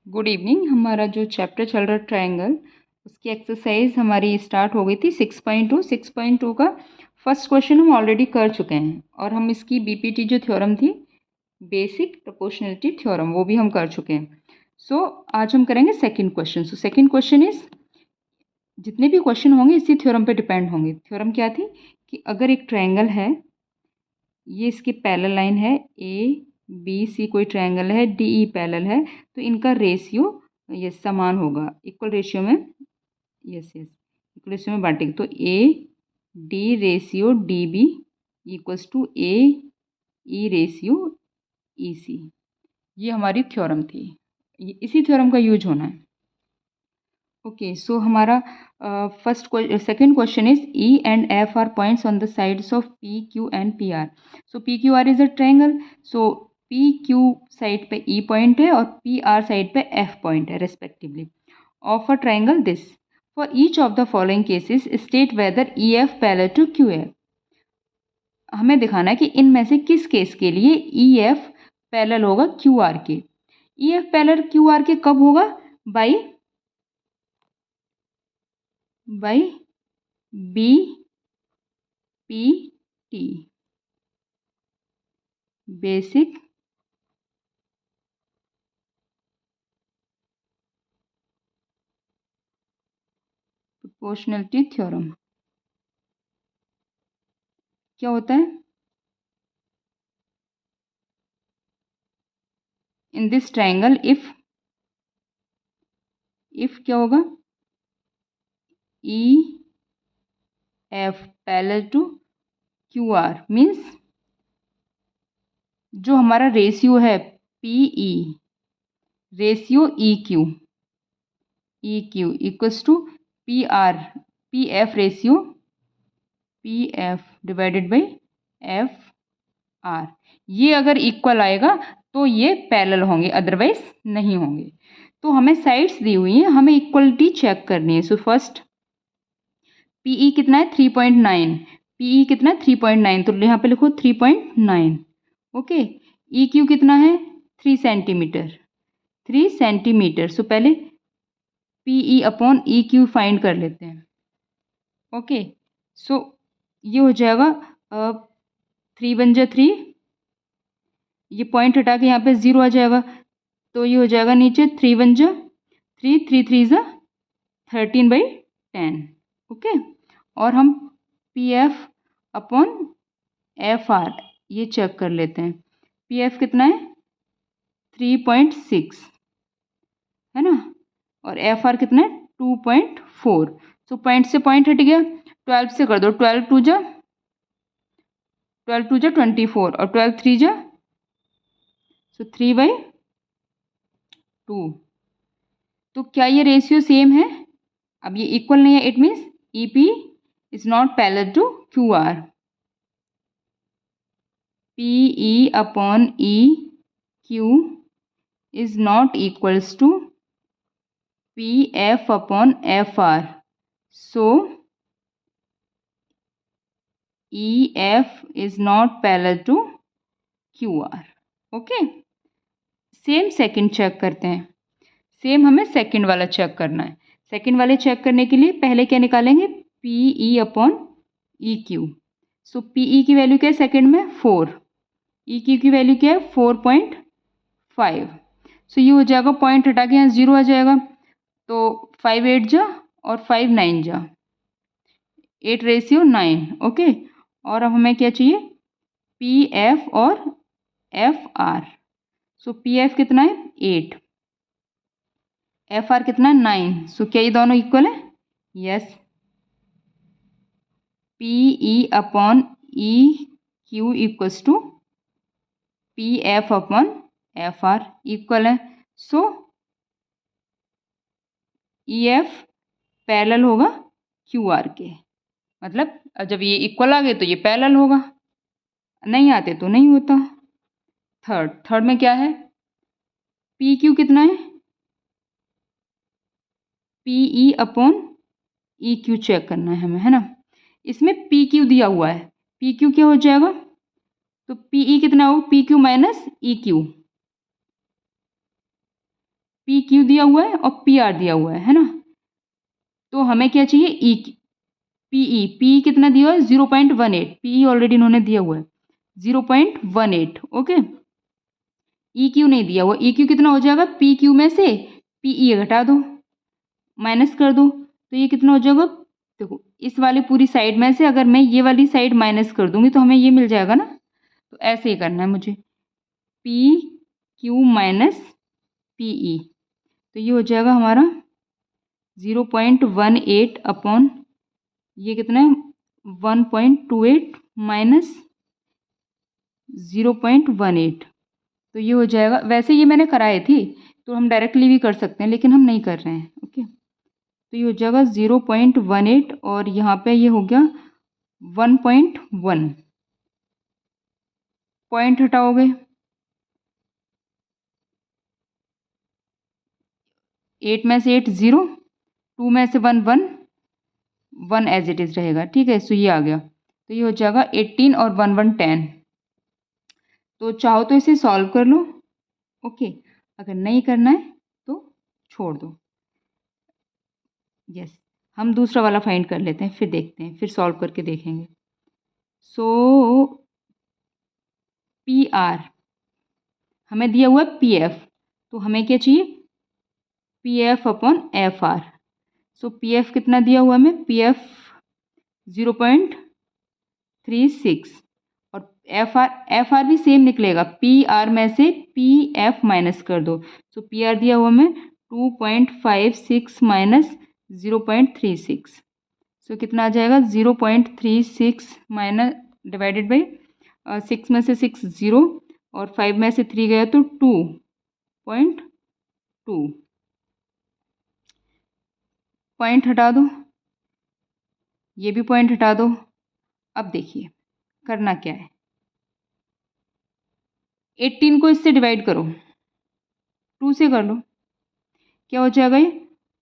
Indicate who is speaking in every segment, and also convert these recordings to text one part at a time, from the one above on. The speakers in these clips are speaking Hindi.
Speaker 1: Good evening. हमारा जो चैप्टर चल रहा है ट्रायंगल, उसकी एक्सरसाइज हमारी स्टार्ट हो गई थी 6.2 का फर्स्ट क्वेश्चन हम ऑलरेडी कर चुके हैं और हम इसकी बीपीटी जो थ्योरम थी, बेसिक प्रोपोर्शनलिटी थ्योरम, वो भी हम कर चुके हैं। सो आज हम करेंगे second question. So second question is, जितने भी क्वेश्चन होंगे इसी थ्योरम पे डिपेंड होंगे। थ्योरम क्या थी कि अगर एक ट्रायंगल है, ये इसकी पैरेलल लाइन है, ए बी सी कोई ट्रायंगल है, डी ई पैरेलल है, तो इनका रेशियो ये समान होगा, इक्वल रेशियो में, यस इक्वल रेशियो में बांटेंगे। तो A D ratio D B equals to A E ratio E C. ये हमारी थ्योरम थी, इसी थ्योरम का यूज होना है। ओके, सो हमारा second question is E and F are points on the sides of P, Q and PR. So PQR is a triangle. So PQ side पे E पॉइंट है और PR साइड पे F पॉइंट है respectively of a triangle this. For each of the following cases state whether EF parallel to QF। हमें दिखाना है कि इनमें से किस केस के लिए EF पैरेलल होगा QR के। EF पैरेलल QR के कब होगा? By B P T, basic proportionality theorem. क्या होता है? इन दिस ट्रायंगल इफ क्या होगा? E F parallel to Q R means जो हमारा रेशियो है P E ratio E Q equals to P R P F ratio P F divided by F R. ये अगर इक्वल आएगा तो ये पैरेलल होंगे, अदरवाइज नहीं होंगे। तो हमें साइड्स दी हुई हैं, हमें इक्वलिटी चेक करनी है। सो फर्स्ट पीई कितना है? 3.9। पीई कितना है? 3.9, तो यहाँ पे लिखो 3.9। ओके, ई क्यू कितना है? 3 सेंटीमीटर। 3 सेंटीमीटर। सो पहले P E upon E Q find कर लेते हैं। ओके, सो ये हो जाएगा 3 वन जा 3, ये पॉइंट हटा के यहाँ पे 0 आ जाएगा, तो ये हो जाएगा नीचे 3 वन जा 3, 3 3 जा 13/10। ओके, और हम P F upon F R ये चेक कर लेते हैं। पी एफ कितना है? 3.6 है ना, और एफ आर कितना है? 2.4। सो पॉइंट से पॉइंट हट गया, 12 से कर दो, 12 टू जा 24 और 12 3 जा, सो 3/2। तो क्या ये रेशियो सेम है? अब ये इक्वल नहीं है, it means E P is not parallel to Q R. P E upon E Q is not equals to P F upon F R. So E F is not parallel to Q R. Okay, same second check करते हैं। सेम हमें सेकंड वाला चेक करना है। सेकंड वाले चेक करने के लिए पहले क्या निकालेंगे? P E upon E Q. So P E की वैल्यू क्या है सेकंड में? 4। ई क्यू की वैल्यू क्या है? 4.5। सो ये हो जाएगा, पॉइंट हटा के यहाँ 0 आ जाएगा, तो 5 8 जा और 5 9 जा, 8 रेशियो 9। ओके, और अब हमें क्या चाहिए? पी एफ और F R. So P F कितना है? 8, एफ आर कितना है? 9। सो क्या ये दोनों इक्वल है? Yes. P E upon E Q equals to P F upon F R equal है। सो ई एफ पैरेलल होगा क्यू आर के, मतलब जब ये इक्वल आ गए तो ये पैरेलल होगा, नहीं आते तो नहीं होता। थर्ड में क्या है? पी क्यू कितना है? P E upon E Q check करना है हमें, है ना। इसमें पी क्यू दिया हुआ है, पी क्यू क्या हो जाएगा? तो पी ई कितना हो? P Q minus E Q. P Q दिया हुआ है और पी आर दिया हुआ है ना। तो हमें क्या चाहिए, ई पीई। पी कितना दिया हुआ है 0.18, पीई ऑलरेडी इन्होंने दिया हुआ है 0.18। ओके, ई क्यू नहीं दिया हुआ, ई क्यू कितना हो जाएगा, पी क्यू में से पीई घटा दो, माइनस कर दो, तो ये कितना हो जाएगा। देखो इस वाली पूरी साइड में से अगर मैं ये वाली साइड माइनस कर दूंगी तो हमें ये मिल जाएगा ना। तो ऐसे ही करना है मुझे, पी क्यू माइनस पीई, तो ये हो जाएगा हमारा 0.18 अपॉन ये कितना है 1.28 माइनस 0.18, तो ये हो जाएगा। वैसे ये मैंने कराई थी तो हम डायरेक्टली भी कर सकते हैं, लेकिन हम नहीं कर रहे हैं। ओके, तो ये हो जाएगा 0.18 और यहाँ पे ये हो गया 1.1, पॉइंट हटाओगे 8 में से 8 0, 2 में से 1 1, 1 एज इट इज़ रहेगा। ठीक है, सो ये आ गया, तो ये हो जाएगा 18 और 1 1 10। तो चाहो तो इसे सॉल्व कर लो। ओके, अगर नहीं करना है तो छोड़ दो। यस, हम दूसरा वाला फाइंड कर लेते हैं, फिर देखते हैं, फिर सॉल्व करके देखेंगे। सो पी आर हमें दिया हुआ है पी एफ, तो हमें क्या चाहिए, P F upon F R. So P F कितना दिया हुआ है हमें, पी एफ 0.36 और एफ आर भी सेम निकलेगा, पी आर में से पी एफ माइनस कर दो। सो पी आर दिया हुआ हमें 2.56 माइनस 0.36, सो कितना आ जाएगा 0.36 माइनस डिवाइडेड बाई 6 में से 6 0 और 5 में से 3 गया तो 2.2, पॉइंट हटा दो, ये भी पॉइंट हटा दो। अब देखिए करना क्या है, 18 को इससे डिवाइड करो, 2 से कर लो, क्या हो जाएगा ये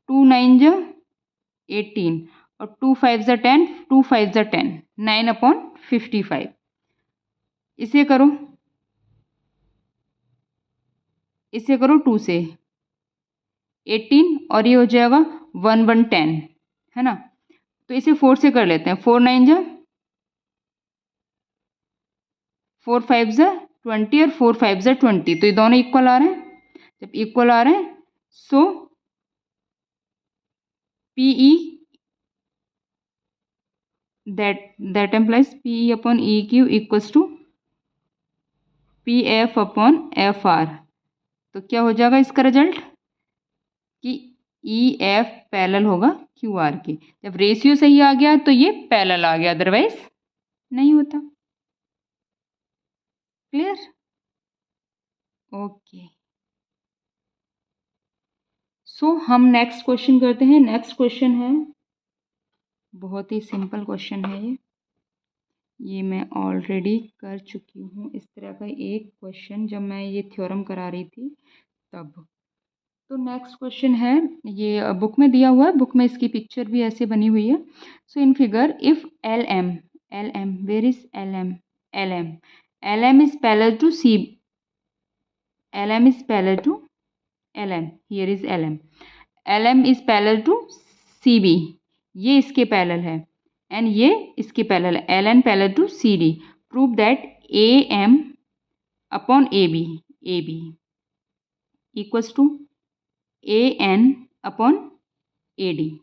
Speaker 1: 2 9 जा 18 और 2 5 जा 10, 2 5 जा 10, 9/55। इसे करो, इसे करो 2 से 18 और ये हो जाएगा 1 1 10, है ना। तो इसे 4 से कर लेते हैं, 4 9 जा 4 5 जा 20 और 4 5 जा 20, तो ये दोनों इक्वल आ रहे हैं। जब इक्वल आ रहे हैं सो PE that implies PE upon EQ equals to PF upon FR। तो क्या हो जाएगा इसका रिजल्ट कि EF पैरेलल होगा QR के। जब रेशियो सही आ गया तो ये पैरेलल आ गया, अदरवाइज नहीं होता। क्लियर? ओके, सो हम नेक्स्ट क्वेश्चन करते हैं। नेक्स्ट क्वेश्चन है, बहुत ही सिंपल क्वेश्चन है ये मैं ऑलरेडी कर चुकी हूँ इस तरह का एक क्वेश्चन जब मैं ये थ्योरम करा रही थी तब। तो नेक्स्ट क्वेश्चन है, ये बुक में दिया हुआ है, बुक में इसकी पिक्चर भी ऐसे बनी हुई है। So in figure if L M where is L M is parallel to C, L M is parallel to L M, here is L M is parallel to C B, ये इसके पैरेलल है एंड ये इसके पैरेलल है, L N parallel to C D. Prove that A M upon A B equals to A N upon A D.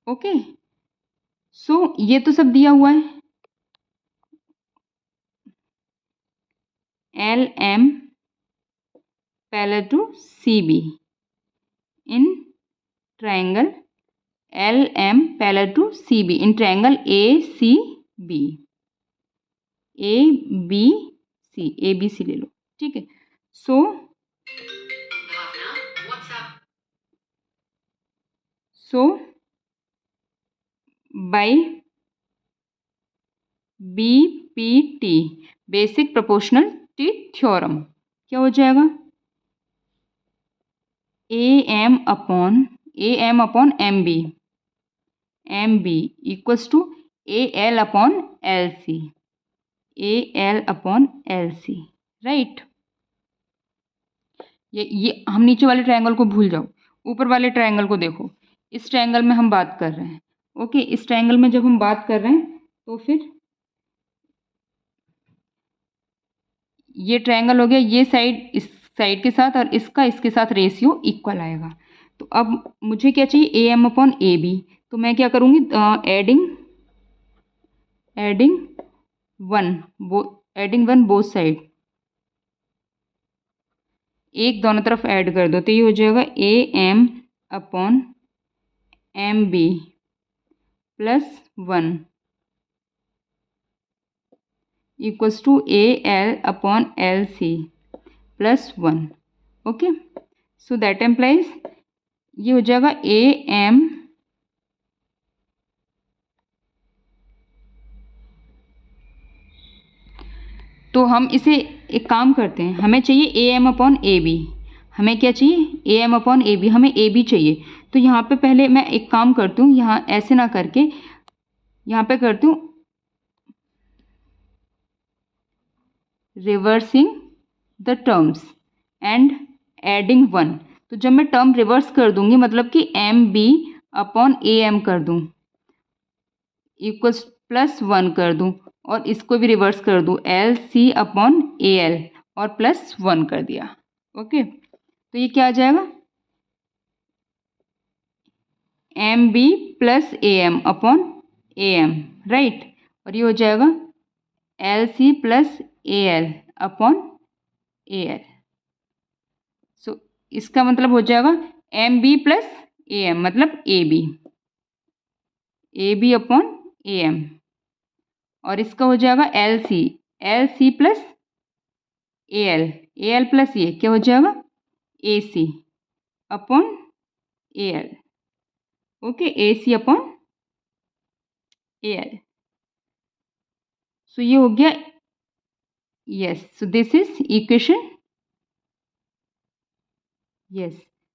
Speaker 1: Okay, so ये तो सब दिया हुआ है, L M parallel to C B in triangle L M parallel to C B in triangle A C B, A B C ले लो। ठीक है, so by BPT basic proportionality theorem क्या हो जाएगा, A M upon M B equals to A L upon L C, right. ये हम नीचे वाले ट्रायंगल को भूल जाओ, ऊपर वाले ट्रायंगल को देखो। इस ट्रायंगल में हम बात कर रहे हैं। ओके, इस ट्रायंगल में जब हम बात कर रहे हैं तो फिर ये ट्रायंगल हो गया, ये साइड इस साइड के साथ और इसका इसके साथ रेशियो इक्वल आएगा। तो अब मुझे क्या चाहिए, A M upon A B. तो मैं क्या करूँगी, एडिंग वन बोथ साइड, एक दोनों तरफ ऐड कर दो। तो ये हो जाएगा A M upon M B plus 1 equals to A L upon L C plus 1। Okay, so that implies ये हो जाएगा ए एम तो हम इसे एक काम करते हैं, हमें चाहिए A M upon A B. हमें क्या चाहिए, A M upon A B, हमें ए बी चाहिए। तो यहाँ पे पहले मैं एक काम करती हूँ, यहाँ ऐसे ना करके यहाँ पे करती हूँ reversing the terms and adding 1। तो जब मैं टर्म रिवर्स कर दूंगी, मतलब कि M B upon A M कर दूँ इक्वल्स प्लस 1 कर दूँ, और इसको भी रिवर्स कर दूँ L C upon A L और प्लस 1 कर दिया। ओके, तो ये क्या आ जाएगा, M B plus A M upon A M, right. और ये हो जाएगा L C plus A L upon A L. So इसका मतलब हो जाएगा M B plus A M, मतलब A B upon A M. और इसका हो जाएगा L C plus A L plus ये क्या हो जाएगा A C upon A L. Okay, A C upon A L. So ये हो गया, yes, so this is equation, yes,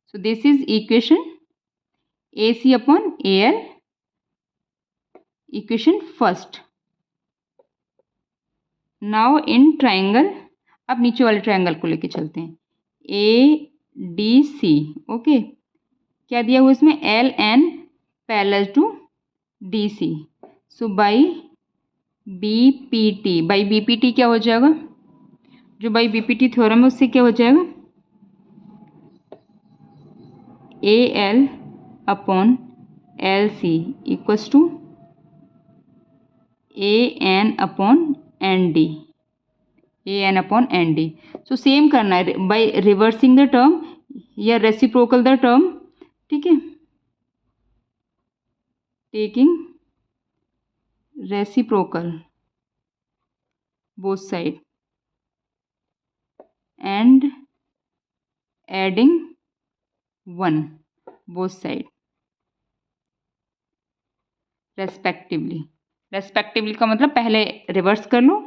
Speaker 1: so this is equation AC upon AL, equation first. Now in triangle, अब नीचे वाले ट्रायंगल को लेके चलते हैं, ए डी सी। ओके, क्या दिया हुआ इसमें, L N parallel to D C. So by B P T, by B P T क्या हो जाएगा, जो by B P T theorem है उससे क्या हो जाएगा, A L upon L C equals to A N upon N D, A N upon N D. So same करना है बाय रिवर्सिंग द टर्म या रेसिप्रोकल द टर्म, ठीक है, taking reciprocal both side and adding 1 both side respectively का मतलब पहले रिवर्स कर लो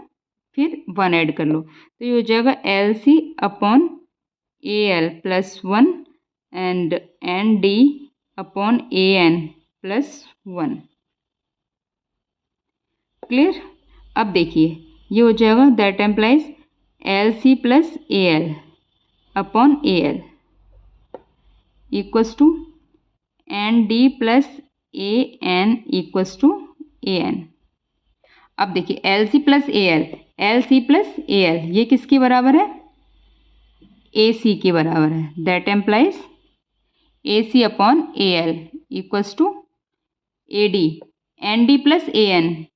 Speaker 1: फिर 1 ऐड कर लो। तो ये हो जाएगा L C upon A L plus 1 and N D upon A N plus 1। Clear. अब देखिए ये हो जाएगा that implies L C plus A L upon A L equals to N D plus A N equals to A N. अब देखिए L C plus A L ये किसके बराबर है, ए सी के बराबर है। That implies A C upon A L equals to A D, N D plus A N,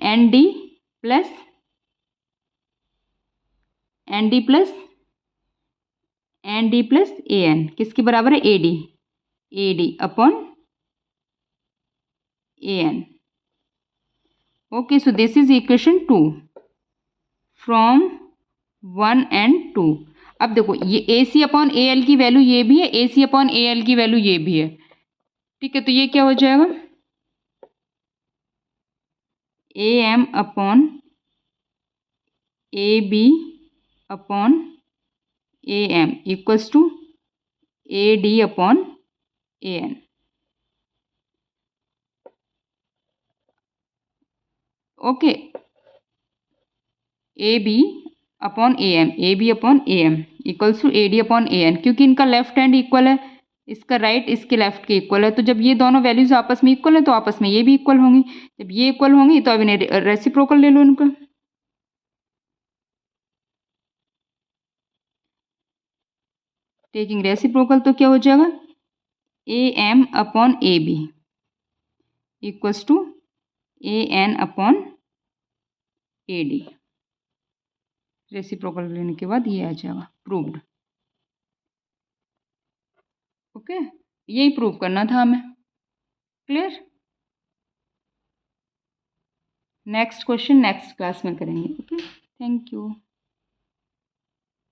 Speaker 1: N D plus N D plus N D plus A N किसके बराबर है, A D upon A N. Okay, so this is equation 2 from 1 and 2। अब देखो ये A C upon A L की वैल्यू ये भी है, A C upon A L की वैल्यू ये भी है, ठीक है। तो ये क्या हो जाएगा, A M upon A B upon A M equals to A D upon A N. Okay, A B upon A M equals to A D upon A N, क्योंकि इनका लेफ्ट हैंड इक्वल है, इसका राइट इसके लेफ्ट के इक्वल है, तो जब ये दोनों वैल्यूज आपस में इक्वल है तो आपस में ये भी इक्वल होंगी। जब ये इक्वल होंगी तो अब इन्हें रेसिप्रोकल ले लो इनका। टेकिंग रेसिप्रोकल तो क्या हो जाएगा, A M upon A B equals to A N upon A D. Reciprocal लेने के बाद ये आ जाएगा प्रूव्ड। ओके, यही प्रूव करना था हमें। Clear. Next question next class में करेंगे। Okay, thank you.